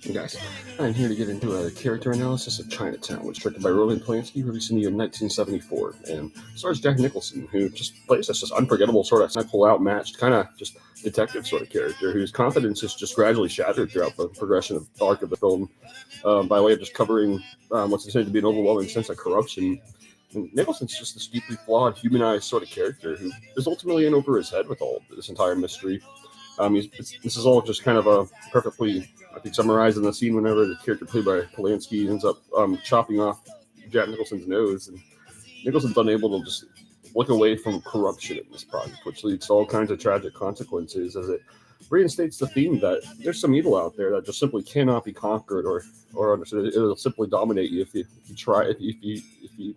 Hey guys, I'm here to get into a character analysis of Chinatown, which was directed by Roman Polanski, released in the year 1974, and stars Jack Nicholson, who just plays this just unforgettable sort of pull-out matched kind of just detective sort of character whose confidence is just gradually shattered throughout the progression of the arc of the film, by way of just covering what's considered to be an overwhelming sense of corruption. And Nicholson's just this deeply flawed, humanized sort of character who is ultimately in over his head with all of this entire mystery. This is all just kind of a perfectly, I think, summarized in the scene whenever the character played by Polanski ends up chopping off Jack Nicholson's nose, and Nicholson's unable to just look away from corruption in this project, which leads to all kinds of tragic consequences as it reinstates the theme that there's some evil out there that just simply cannot be conquered or understood. It'll simply dominate you if you try if you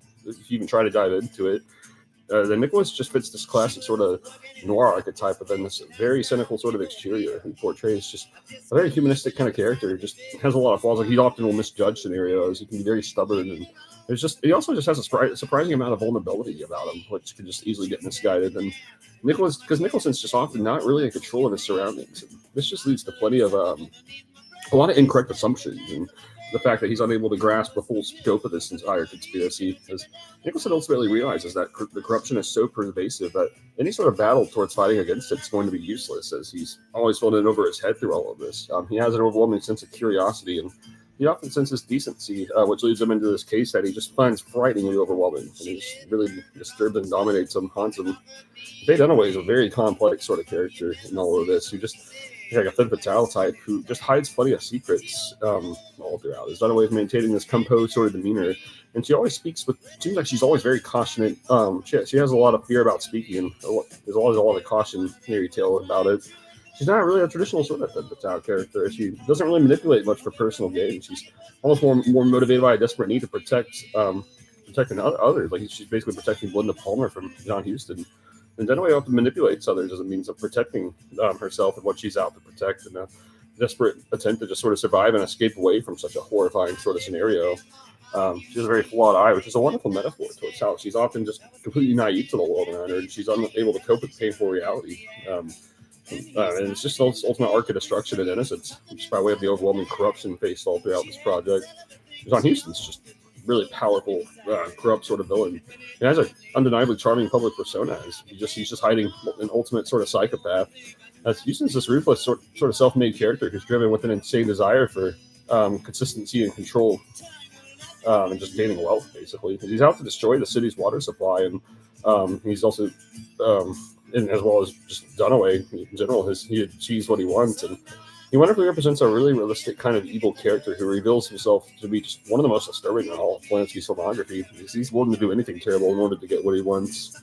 even try to dive into it. Then Nicholas just fits this classic sort of noir archetype, but then this very cynical sort of exterior who portrays just a very humanistic kind of character who just has a lot of flaws. Like he often will misjudge scenarios. He can be very stubborn, and he also just has a surprising amount of vulnerability about him, which can just easily get misguided. And because Nicholson's just often not really in control of his surroundings. And this just leads to plenty of a lot of incorrect assumptions and the fact that he's unable to grasp the full scope of this entire conspiracy. As Nicholson ultimately realizes that the corruption is so pervasive that any sort of battle towards fighting against it is going to be useless, as he's always felt it over his head through all of this. He has an overwhelming sense of curiosity, and he often senses decency, which leads him into this case that he just finds frighteningly overwhelming, and he just really disturbs and dominates him, haunts him. Faye Dunaway is a very complex sort of character in all of this, who just like a femme fatale type who just hides plenty of secrets all throughout. Is Dunaway is maintaining this composed sort of demeanor, and she always speaks with. Seems like she's always very cautionate. She has a lot of fear about speaking, and there's always a lot of cautionary tale about it. She's not really a traditional sort of femme fatale character. She doesn't really manipulate much for personal gain. She's almost more motivated by a desperate need to protecting others. Like she's basically protecting Belinda Palmer from John Huston. And Dunaway often manipulates others as a means of protecting herself and what she's out to protect in a desperate attempt to just sort of survive and escape away from such a horrifying sort of scenario. She has a very flawed eye, which is a wonderful metaphor towards how she's often just completely naive to the world around her, and she's unable to cope with painful reality. And it's just this ultimate arc of destruction and innocence, just by way of the overwhelming corruption faced all throughout this project. John Huston's just really powerful, corrupt sort of villain. He has an undeniably charming public persona. He's just hiding an ultimate sort of psychopath. Houston's this ruthless sort of self-made character who's driven with an insane desire for consistency and control, and just gaining wealth, basically. He's out to destroy the city's water supply, and he's also, and as well as just Dunaway in general, he achieves what he wants, and he wonderfully represents a really realistic kind of evil character who reveals himself to be just one of the most disturbing in all of Polanski's filmography. He's willing to do anything terrible in order to get what he wants.